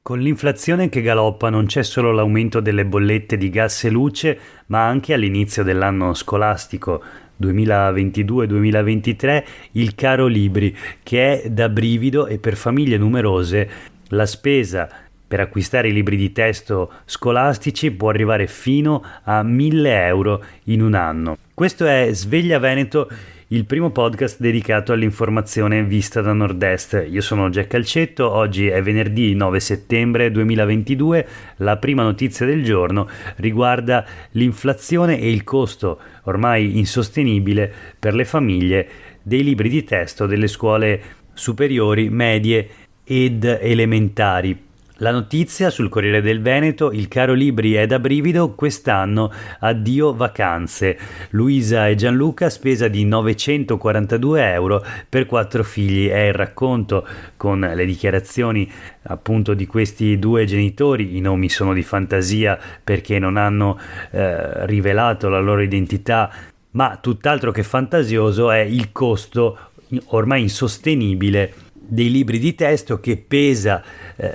Con l'inflazione che galoppa non c'è solo l'aumento delle bollette di gas e luce, ma anche all'inizio dell'anno scolastico 2022-2023 il caro libri, che è da brivido, e per famiglie numerose la spesa per acquistare i libri di testo scolastici può arrivare fino a 1.000 euro in un anno. Questo è Sveglia Veneto, il primo podcast dedicato all'informazione vista da Nord-Est. Io sono Jack Calcetto, oggi è venerdì 9 settembre 2022, la prima notizia del giorno riguarda l'inflazione e il costo ormai insostenibile per le famiglie dei libri di testo delle scuole superiori, medie ed elementari. La notizia sul Corriere del Veneto: il caro libri è da brivido, quest'anno addio vacanze. Luisa e Gianluca, spesa di 942 euro per 4 figli. È il racconto con le dichiarazioni appunto di questi due genitori. I nomi sono di fantasia perché non hanno rivelato la loro identità, ma tutt'altro che fantasioso è il costo ormai insostenibile dei libri di testo, che pesa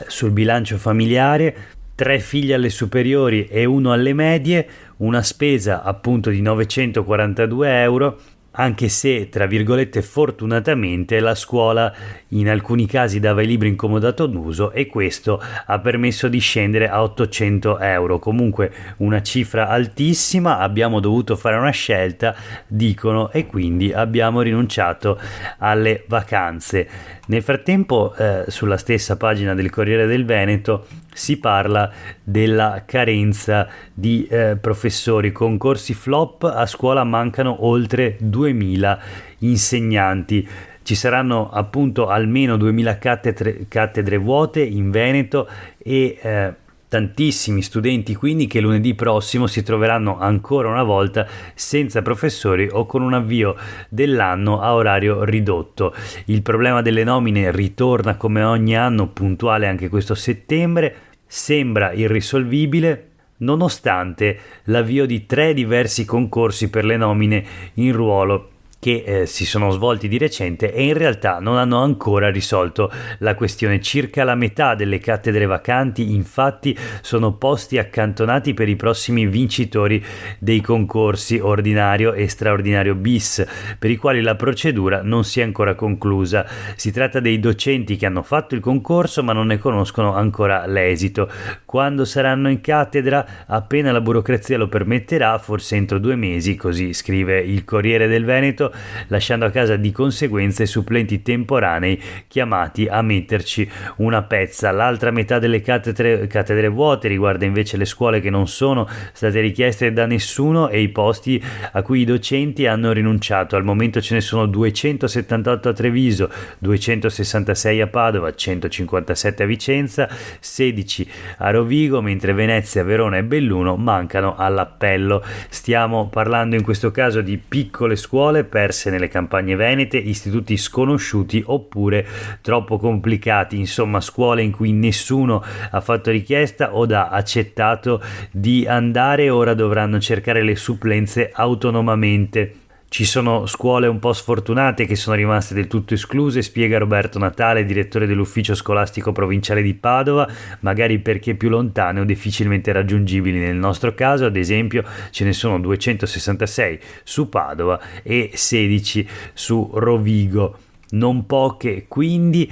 sul bilancio familiare. 3 figli alle superiori e 1 alle medie, una spesa appunto di 942 euro, anche se tra virgolette fortunatamente la scuola in alcuni casi dava i libri in comodato d'uso e questo ha permesso di scendere a 800 euro. Comunque una cifra altissima. Abbiamo dovuto fare una scelta, dicono, e quindi abbiamo rinunciato alle vacanze. Nel frattempo sulla stessa pagina del Corriere del Veneto si parla della carenza di professori. Concorsi flop, a scuola mancano oltre 2000 insegnanti. Ci saranno appunto almeno 2000 cattedre vuote in Veneto e tantissimi studenti quindi che lunedì prossimo si troveranno ancora una volta senza professori o con un avvio dell'anno a orario ridotto. Il problema delle nomine ritorna come ogni anno, puntuale anche questo settembre. Sembra irrisolvibile nonostante l'avvio di 3 diversi concorsi per le nomine in ruolo che si sono svolti di recente e in realtà non hanno ancora risolto la questione. Circa la metà delle cattedre vacanti infatti sono posti accantonati per i prossimi vincitori dei concorsi ordinario e straordinario bis, per i quali la procedura non si è ancora conclusa. Si tratta dei docenti che hanno fatto il concorso ma non ne conoscono ancora l'esito. Quando saranno in cattedra? Appena la burocrazia lo permetterà, forse entro 2 mesi, così scrive il Corriere del Veneto, lasciando a casa di conseguenza i supplenti temporanei chiamati a metterci una pezza. L'altra metà delle cattedre vuote riguarda invece le scuole che non sono state richieste da nessuno e i posti a cui i docenti hanno rinunciato. Al momento ce ne sono 278 a Treviso, 266 a Padova, 157 a Vicenza, 16 a Rovigo, mentre Venezia, Verona e Belluno mancano all'appello. Stiamo parlando in questo caso di piccole scuole perse nelle campagne venete, istituti sconosciuti oppure troppo complicati, insomma scuole in cui nessuno ha fatto richiesta o ha accettato di andare, ora dovranno cercare le supplenze autonomamente. Ci sono scuole un po' sfortunate che sono rimaste del tutto escluse, spiega Roberto Natale, direttore dell'ufficio scolastico provinciale di Padova, magari perché più lontane o difficilmente raggiungibili. Nel nostro caso, ad esempio, ce ne sono 266 su Padova e 16 su Rovigo. Non poche, quindi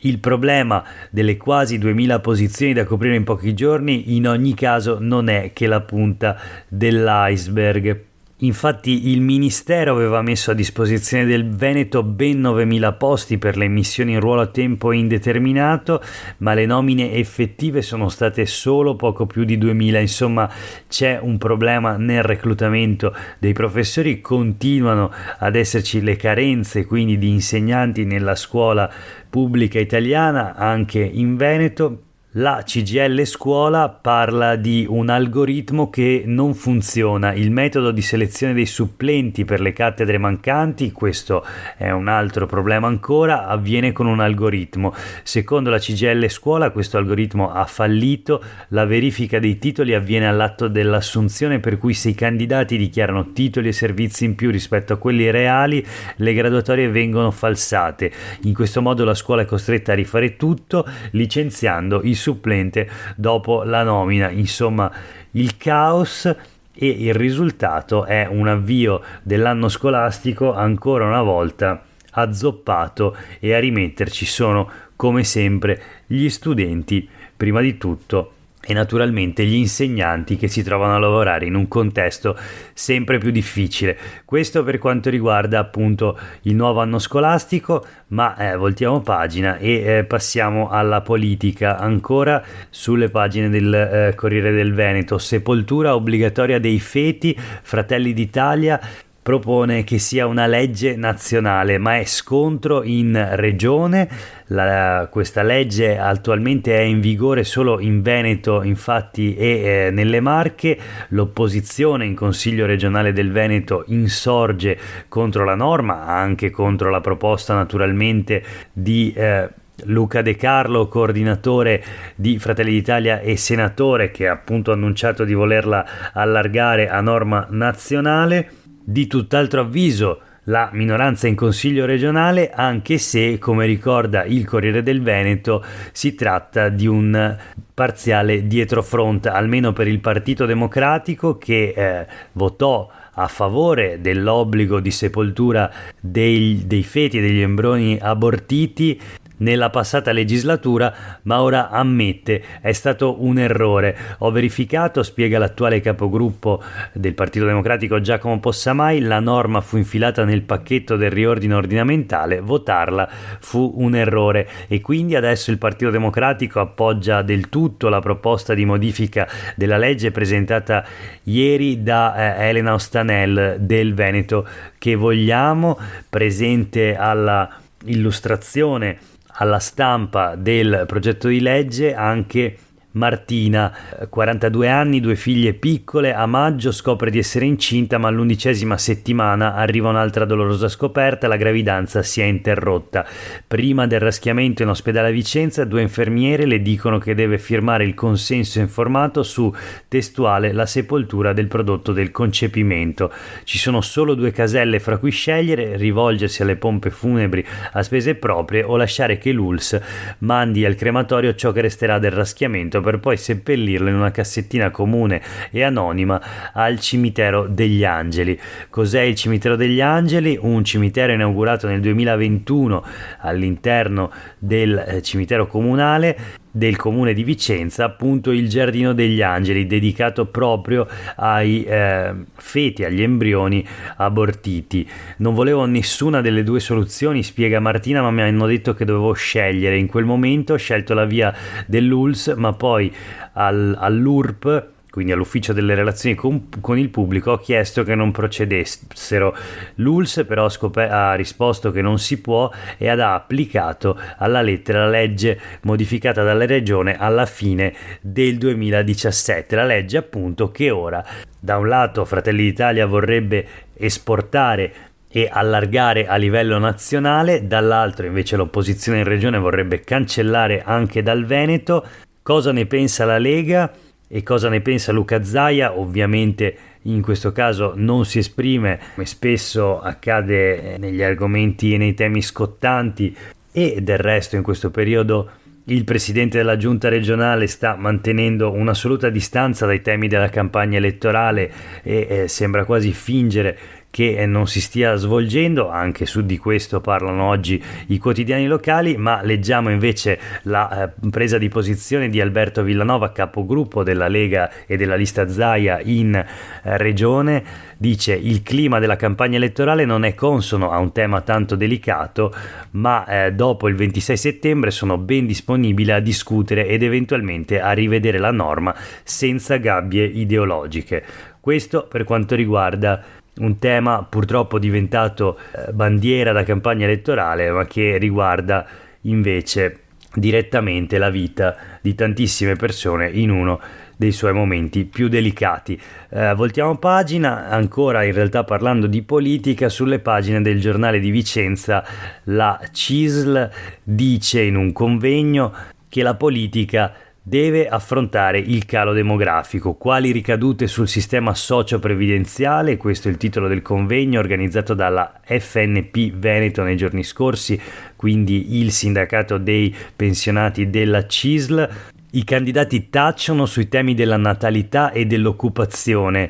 il problema delle quasi 2000 posizioni da coprire in pochi giorni in ogni caso non è che la punta dell'iceberg. Infatti il Ministero aveva messo a disposizione del Veneto ben 9.000 posti per le immissioni in ruolo a tempo indeterminato, ma le nomine effettive sono state solo poco più di 2.000. Insomma, c'è un problema nel reclutamento dei professori, continuano ad esserci le carenze quindi di insegnanti nella scuola pubblica italiana, anche in Veneto. La CGIL Scuola parla di un algoritmo che non funziona, il metodo di selezione dei supplenti per le cattedre mancanti, questo è un altro problema ancora, avviene con un algoritmo. Secondo la CGIL Scuola questo algoritmo ha fallito, la verifica dei titoli avviene all'atto dell'assunzione, per cui se i candidati dichiarano titoli e servizi in più rispetto a quelli reali, le graduatorie vengono falsate. In questo modo la scuola è costretta a rifare tutto, licenziando il supplente dopo la nomina. Insomma, il caos, e il risultato è un avvio dell'anno scolastico ancora una volta azzoppato, e a rimetterci sono come sempre gli studenti prima di tutto e naturalmente gli insegnanti, che si trovano a lavorare in un contesto sempre più difficile. Questo per quanto riguarda appunto il nuovo anno scolastico, ma voltiamo pagina e passiamo alla politica, ancora sulle pagine del Corriere del Veneto. Sepoltura obbligatoria dei feti, Fratelli d'Italia propone che sia una legge nazionale, ma è scontro in regione. Questa legge attualmente è in vigore solo in Veneto, infatti, e nelle Marche. L'opposizione in Consiglio regionale del Veneto insorge contro la norma, anche contro la proposta naturalmente di Luca De Carlo, coordinatore di Fratelli d'Italia e senatore, che ha appunto annunciato di volerla allargare a norma nazionale. Di tutt'altro avviso la minoranza in Consiglio regionale, anche se, come ricorda il Corriere del Veneto, si tratta di un parziale dietrofront, almeno per il Partito Democratico, che votò a favore dell'obbligo di sepoltura dei feti e degli embrioni abortiti nella passata legislatura, ma ora ammette è stato un errore. Ho verificato, spiega l'attuale capogruppo del Partito Democratico Giacomo Possamai, la norma fu infilata nel pacchetto del riordino ordinamentale, votarla fu un errore e quindi adesso il Partito Democratico appoggia del tutto la proposta di modifica della legge presentata ieri da Elena Ostanel del Veneto Che Vogliamo, presente alla illustrazione alla stampa del progetto di legge anche Martina, 42 anni, 2 figlie piccole. A maggio scopre di essere incinta, ma all'11ª settimana arriva un'altra dolorosa scoperta: la gravidanza si è interrotta. Prima del raschiamento in ospedale a Vicenza, 2 infermiere le dicono che deve firmare il consenso informato su, testuale, la sepoltura del prodotto del concepimento. Ci sono solo 2 caselle fra cui scegliere: rivolgersi alle pompe funebri a spese proprie o lasciare che l'ULSS mandi al crematorio ciò che resterà del raschiamento, per poi seppellirlo in una cassettina comune e anonima al cimitero degli Angeli. Cos'è il cimitero degli Angeli? Un cimitero inaugurato nel 2021 all'interno del cimitero comunale del comune di Vicenza, appunto il Giardino degli Angeli, dedicato proprio ai feti, agli embrioni abortiti. Non volevo nessuna delle 2 soluzioni, spiega Martina, ma mi hanno detto che dovevo scegliere. In quel momento ho scelto la via dell'ULSS, ma poi all'URP, quindi all'ufficio delle relazioni con il pubblico, ho chiesto che non procedessero. L'ULSS però ha risposto che non si può e ha applicato alla lettera la legge modificata dalla regione alla fine del 2017, la legge appunto che ora da un lato Fratelli d'Italia vorrebbe esportare e allargare a livello nazionale, dall'altro invece l'opposizione in regione vorrebbe cancellare anche dal Veneto. Cosa ne pensa la Lega? E cosa ne pensa Luca Zaia? Ovviamente in questo caso non si esprime, come spesso accade negli argomenti e nei temi scottanti, e del resto in questo periodo il presidente della giunta regionale sta mantenendo un'assoluta distanza dai temi della campagna elettorale e sembra quasi fingere che non si stia svolgendo. Anche su di questo parlano oggi i quotidiani locali, ma leggiamo invece la presa di posizione di Alberto Villanova, capogruppo della Lega e della lista Zaia in regione. Dice: il clima della campagna elettorale non è consono a un tema tanto delicato, ma dopo il 26 settembre sono ben disponibile a discutere ed eventualmente a rivedere la norma senza gabbie ideologiche. Questo per quanto riguarda un tema purtroppo diventato bandiera da campagna elettorale, ma che riguarda invece direttamente la vita di tantissime persone in uno dei suoi momenti più delicati. Voltiamo pagina, ancora in realtà parlando di politica. Sulle pagine del giornale di Vicenza la CISL dice in un convegno che la politica deve affrontare il calo demografico. Quali ricadute sul sistema socio-previdenziale? Questo è il titolo del convegno organizzato dalla FNP Veneto nei giorni scorsi, quindi il sindacato dei pensionati della CISL. I candidati tacciono sui temi della natalità e dell'occupazione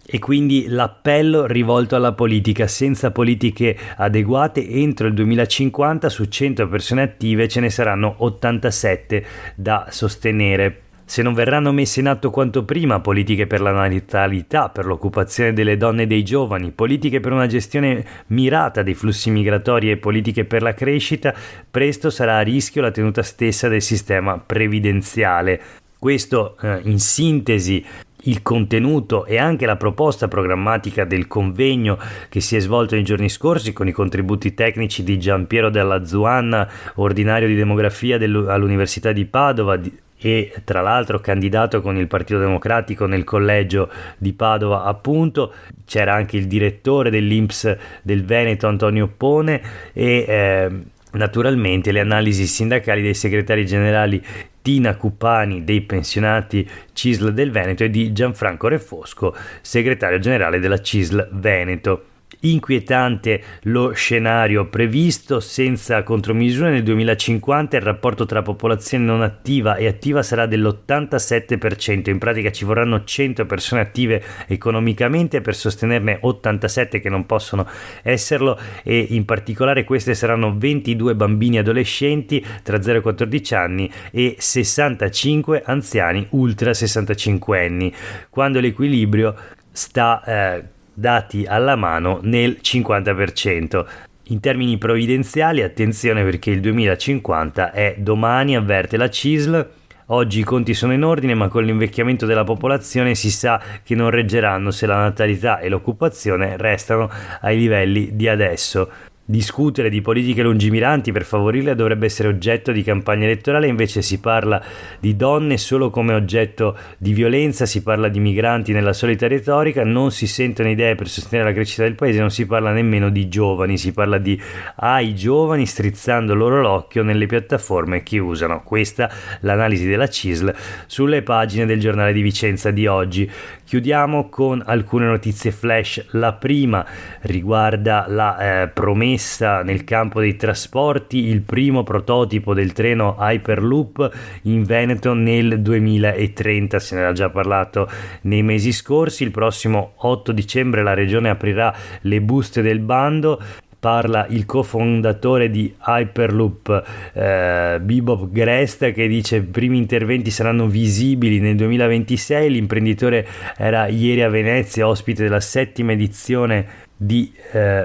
e quindi l'appello rivolto alla politica: senza politiche adeguate entro il 2050 su 100 persone attive ce ne saranno 87 da sostenere. Se non verranno messe in atto quanto prima politiche per la natalità, per l'occupazione delle donne e dei giovani, politiche per una gestione mirata dei flussi migratori e politiche per la crescita, presto sarà a rischio la tenuta stessa del sistema previdenziale. Questo in sintesi il contenuto e anche la proposta programmatica del convegno che si è svolto nei giorni scorsi, con i contributi tecnici di Giampiero Della Zuanna, ordinario di demografia all'Università di Padova e tra l'altro candidato con il Partito Democratico nel collegio di Padova, appunto. C'era anche il direttore dell'INPS del Veneto, Antonio Pone, e naturalmente le analisi sindacali dei segretari generali Tina Cupani dei pensionati CISL del Veneto e di Gianfranco Refosco, segretario generale della CISL Veneto. Inquietante lo scenario previsto: senza contromisure nel 2050 il rapporto tra popolazione non attiva e attiva sarà dell'87%. In pratica ci vorranno 100 persone attive economicamente per sostenerne 87 che non possono esserlo, e in particolare queste saranno 22 bambini adolescenti tra 0 e 14 anni e 65 anziani ultra 65 anni, quando l'equilibrio sta dati alla mano nel 50%. In termini provvidenziali, attenzione perché il 2050 è domani, avverte la CISL. Oggi i conti sono in ordine, ma con l'invecchiamento della popolazione si sa che non reggeranno se la natalità e l'occupazione restano ai livelli di adesso. Discutere di politiche lungimiranti per favorirle dovrebbe essere oggetto di campagna elettorale, invece si parla di donne solo come oggetto di violenza, si parla di migranti nella solita retorica, non si sentono idee per sostenere la crescita del paese, non si parla nemmeno di giovani, si parla di ai giovani strizzando loro l'occhio nelle piattaforme che usano. Questa l'analisi della CISL sulle pagine del giornale di Vicenza di oggi. Chiudiamo con alcune notizie flash. La prima riguarda la promessa nel campo dei trasporti: il primo prototipo del treno Hyperloop in Veneto nel 2030. Se ne era già parlato nei mesi scorsi. Il prossimo 8 dicembre la regione aprirà le buste del bando. Parla il cofondatore di Hyperloop, Bibop Gresta, che dice: i primi interventi saranno visibili nel 2026. L'imprenditore era ieri a Venezia, ospite della 7ª edizione di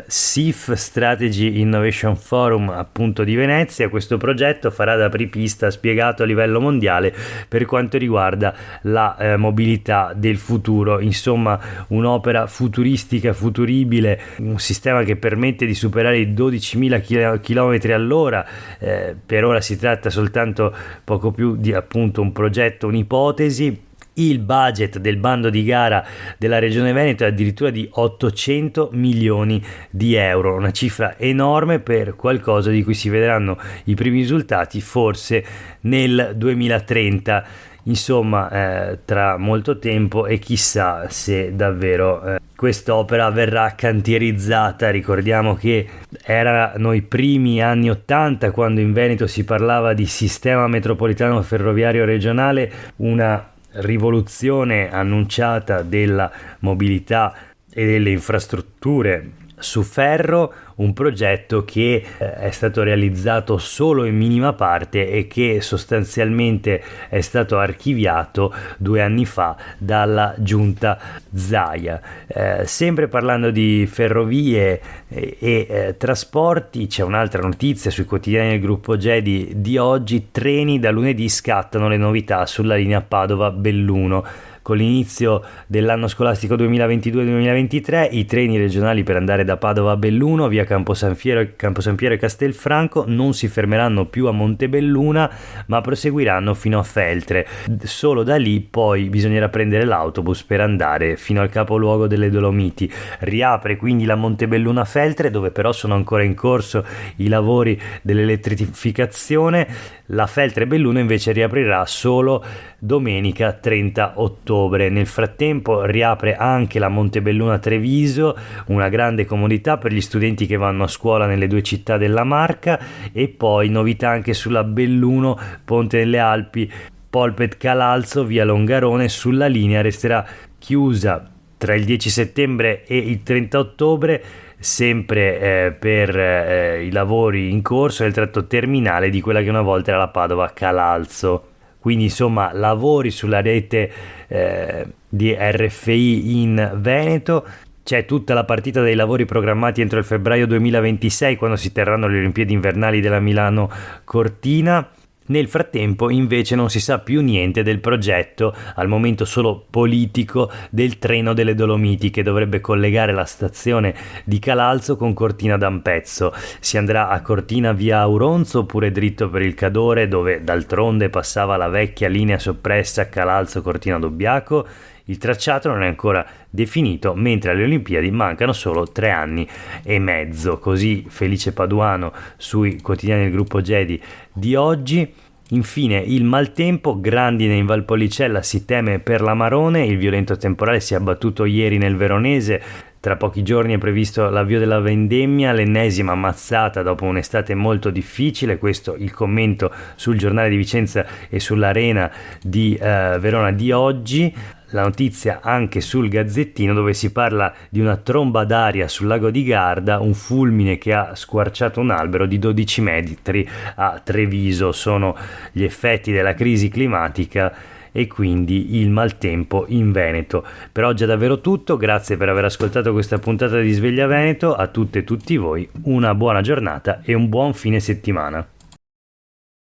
SIF Strategy Innovation Forum, appunto di Venezia. Questo progetto farà da apripista spiegato a livello mondiale per quanto riguarda la mobilità del futuro. Insomma, un'opera futuristica, futuribile, un sistema che permette di superare i 12.000 km all'ora. Per ora si tratta soltanto poco più di appunto un progetto, un'ipotesi. Il budget del bando di gara della Regione Veneto è addirittura di 800 milioni di euro, una cifra enorme per qualcosa di cui si vedranno i primi risultati forse nel 2030. Insomma, tra molto tempo, e chissà se davvero quest'opera verrà cantierizzata. Ricordiamo che erano i primi anni 80 quando in Veneto si parlava di sistema metropolitano ferroviario regionale, una rivoluzione annunciata della mobilità e delle infrastrutture su ferro, un progetto che è stato realizzato solo in minima parte e che sostanzialmente è stato archiviato 2 anni fa dalla giunta Zaia. Sempre parlando di ferrovie e trasporti, c'è un'altra notizia sui quotidiani del gruppo GEDI di oggi: treni da lunedì, scattano le novità sulla linea Padova-Belluno. con l'inizio dell'anno scolastico 2022-2023 i treni regionali per andare da Padova a Belluno, via Camposampiero e Castelfranco non si fermeranno più a Montebelluna ma proseguiranno fino a Feltre. Solo da lì poi bisognerà prendere l'autobus per andare fino al capoluogo delle Dolomiti. Riapre quindi la Montebelluna-Feltre, dove però sono ancora in corso i lavori dell'elettrificazione. La Feltre-Belluno invece riaprirà solo domenica 30 ottobre. Nel frattempo riapre anche la Montebelluna-Treviso, una grande comodità per gli studenti che vanno a scuola nelle due città della Marca, e poi novità anche sulla Belluno Ponte delle Alpi Polpet-Calalzo via Longarone. Sulla linea resterà chiusa tra il 10 settembre e il 30 ottobre, sempre per i lavori in corso nel tratto terminale di quella che una volta era la Padova-Calalzo. Quindi insomma lavori sulla rete di RFI in Veneto. C'è tutta la partita dei lavori programmati entro il febbraio 2026, quando si terranno le Olimpiadi invernali della Milano Cortina. Nel frattempo invece non si sa più niente del progetto, al momento solo politico, del treno delle Dolomiti che dovrebbe collegare la stazione di Calalzo con Cortina d'Ampezzo. Si andrà a Cortina via Auronzo oppure dritto per il Cadore, dove d'altronde passava la vecchia linea soppressa Calalzo Cortina Dobbiaco. Il tracciato non è ancora definito, mentre alle Olimpiadi mancano solo 3 anni e mezzo. Così Felice Paduano sui quotidiani del gruppo Gedi di oggi. Infine il maltempo, grandine in Valpolicella, si teme per l'Amarone, il violento temporale si è abbattuto ieri nel Veronese. Tra pochi giorni è previsto l'avvio della vendemmia, l'ennesima mazzata dopo un'estate molto difficile. Questo il commento sul Giornale di Vicenza e sull'Arena di Verona di oggi. La notizia anche sul Gazzettino, dove si parla di una tromba d'aria sul lago di Garda, un fulmine che ha squarciato un albero di 12 metri a Treviso. Sono gli effetti della crisi climatica e quindi il maltempo in Veneto. Per oggi è davvero tutto, grazie per aver ascoltato questa puntata di Sveglia Veneto. A tutte e tutti voi una buona giornata e un buon fine settimana.